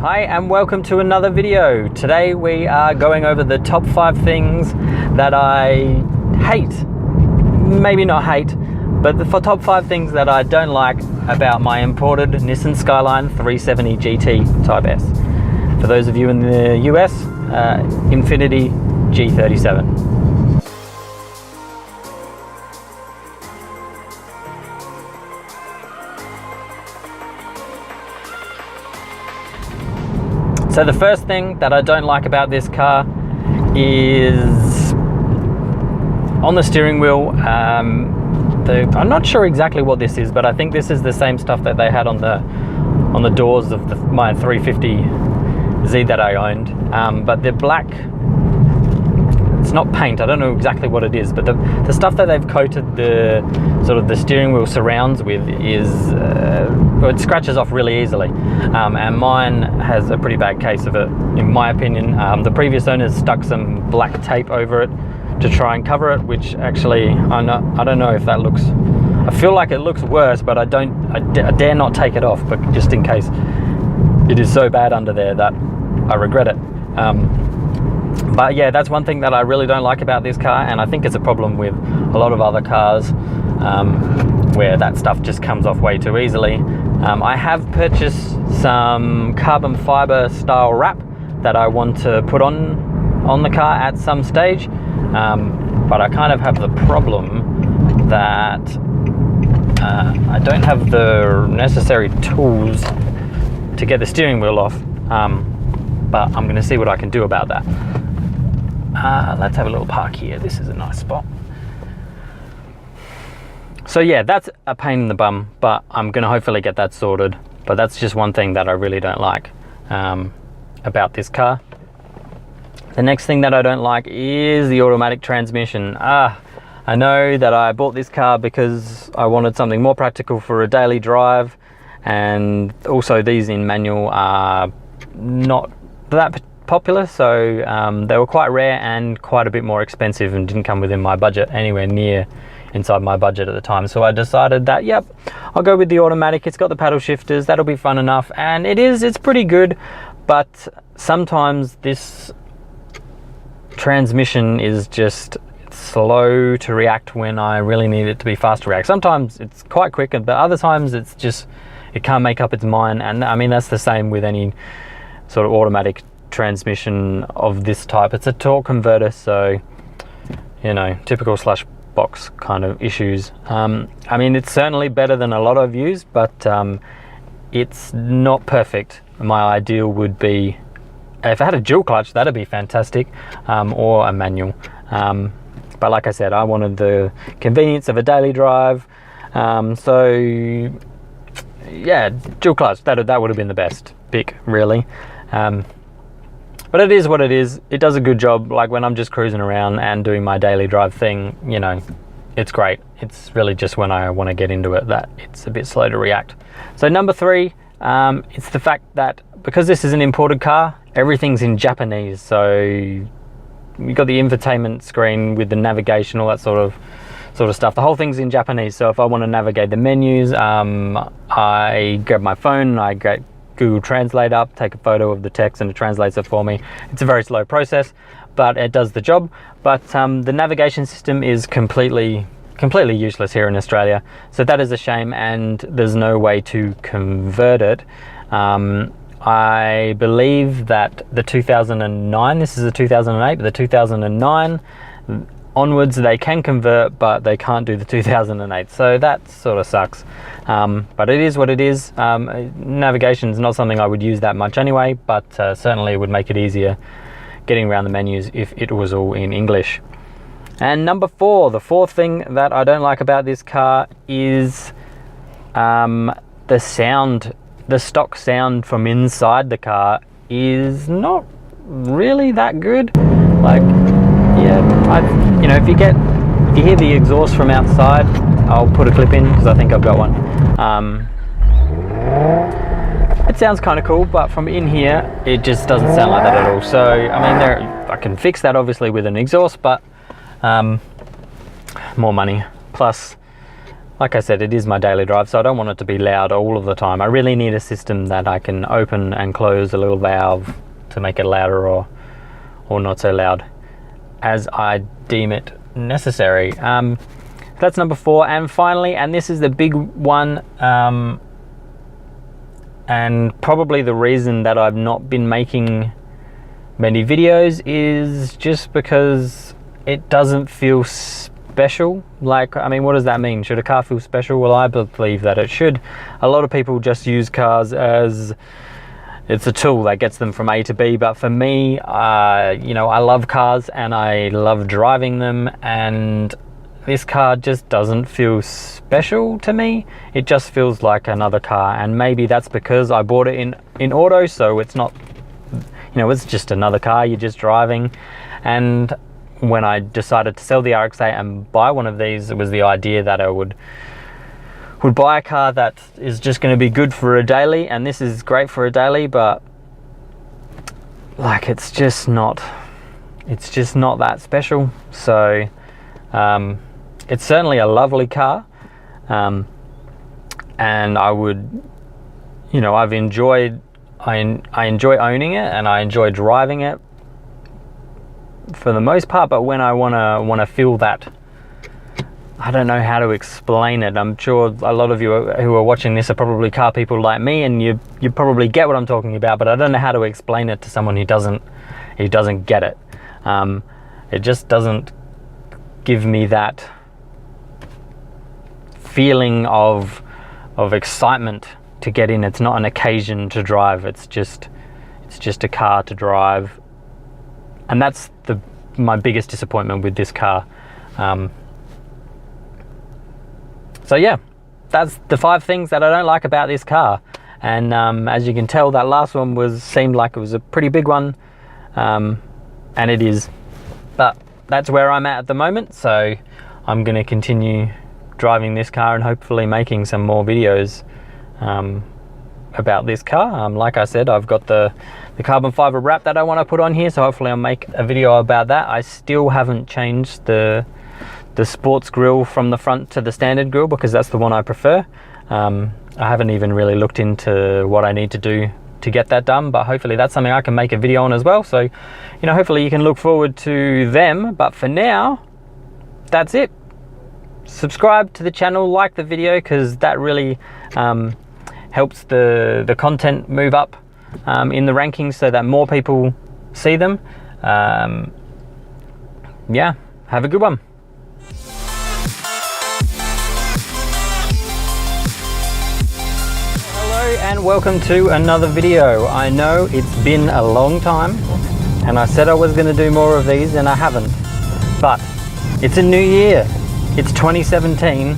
Hi and welcome to another video. Today we are going over the top 5 things that I hate. Maybe not hate, but the top 5 things that I don't like about my imported Nissan Skyline 370 GT Type S. For those of you in the US, Infiniti G37. So the first thing that I don't like about this car is on the steering wheel. I'm not sure exactly what this is, but I think this is the same stuff that they had on the doors of my 350Z that I owned. But they're black. It's not paint. I don't know exactly what it is, but the stuff that they've coated the sort of the steering wheel surrounds with is it scratches off really easily, and mine has a pretty bad case of it, in my opinion. The previous owners stuck some black tape over it to try and cover it, which actually I don't know if that looks. I feel like it looks worse, but I dare not take it off, but just in case it is so bad under there that I regret it. But yeah, that's one thing that I really don't like about this car, and I think it's a problem with a lot of other cars where that stuff just comes off way too easily. I have purchased some carbon fiber style wrap that I want to put on the car at some stage, but I kind of have the problem that I don't have the necessary tools to get the steering wheel off, but I'm going to see what I can do about that. Let's have a little park here. This is a nice spot. So yeah, that's a pain in the bum, but I'm gonna hopefully get that sorted. But that's just one thing that I really don't like about this car. The next thing that I don't like is the automatic transmission. I know that I bought this car because I wanted something more practical for a daily drive, and also these in manual are not that popular, so they were quite rare and quite a bit more expensive and didn't come within my budget, anywhere near inside my budget at the time. So I decided that, yep, I'll go with the automatic. It's got the paddle shifters, that'll be fun enough, and it's pretty good, but sometimes this transmission is just slow to react when I really need it to be fast to react. Sometimes it's quite quick, but other times it can't make up its mind. And I mean, that's the same with any sort of automatic transmission of this type. It's a torque converter, so you know, typical slush box kind of issues. I mean, it's certainly better than a lot I've used, but it's not perfect. My ideal would be if I had a dual clutch, that'd be fantastic, or a manual, but like I said, I wanted the convenience of a daily drive, so yeah, dual clutch, that would have been the best pick, really. But it is what it is. It does a good job. Like when I'm just cruising around and doing my daily drive thing, you know, it's great. It's really just when I want to get into it that it's a bit slow to react. So number 3, it's the fact that because this is an imported car, everything's in Japanese. So you've got the infotainment screen with the navigation, all that sort of stuff. The whole thing's in Japanese. So if I want to navigate the menus, I grab my phone, I get Google Translate up, take a photo of the text, and it translates it for me. It's a very slow process, but it does the job. But the navigation system is completely useless here in Australia, so that is a shame, and there's no way to convert it. I believe that the 2009, this is a 2008, but the 2009 onwards they can convert, but they can't do the 2008, so that sort of sucks. But it is what it is. Navigation is not something I would use that much anyway, but certainly it would make it easier getting around the menus if it was all in English. And number 4, the 4th thing that I don't like about this car is the sound. The stock sound from inside the car is not really that good. Like, yeah, you know, if you hear the exhaust from outside, I'll put a clip in because I think I've got one. It sounds kind of cool, but from in here, it just doesn't sound like that at all. So, I mean, I can fix that obviously with an exhaust, but more money. Plus, like I said, it is my daily drive, so I don't want it to be loud all of the time. I really need a system that I can open and close a little valve to make it louder or not so loud as I deem it necessary. That's number 4. And finally, and this is the big one, and probably the reason that I've not been making many videos is just because it doesn't feel special. Like, I mean, what does that mean? Should a car feel special? Well, I believe that it should. A lot of people just use cars as it's a tool that gets them from A to B, but for me, you know, I love cars and I love driving them, and this car just doesn't feel special to me. It just feels like another car, and maybe that's because I bought it in auto, so it's not, you know, it's just another car you're just driving. And when I decided to sell the RX-8 and buy one of these, it was the idea that I would buy a car that is just going to be good for a daily, and this is great for a daily, but like it's just not that special. So it's certainly a lovely car, and I would, you know, I enjoy owning it and I enjoy driving it for the most part, but when I want to feel that, I don't know how to explain it. I'm sure a lot of you who are watching this are probably car people like me, and you probably get what I'm talking about, but I don't know how to explain it to someone who doesn't get it. It just doesn't give me that feeling of excitement to get in. It's not an occasion to drive. It's just a car to drive, and that's my biggest disappointment with this car. So yeah, that's the 5 things that I don't like about this car. And as you can tell, that last one seemed like it was a pretty big one, and it is. But that's where I'm at the moment, so I'm going to continue driving this car and hopefully making some more videos about this car. Like I said, I've got the carbon fiber wrap that I want to put on here, so hopefully I'll make a video about that. I still haven't changed the sports grille from the front to the standard grille, because that's the one I prefer. I haven't even really looked into what I need to do to get that done, but hopefully that's something I can make a video on as well. So, you know, hopefully you can look forward to them. But for now, that's it. Subscribe to the channel, like the video, because that really helps the content move up in the rankings so that more people see them. Yeah, have a good one. And welcome to another video. I know it's been a long time, and I said I was going to do more of these and I haven't, but it's a new year. It's 2017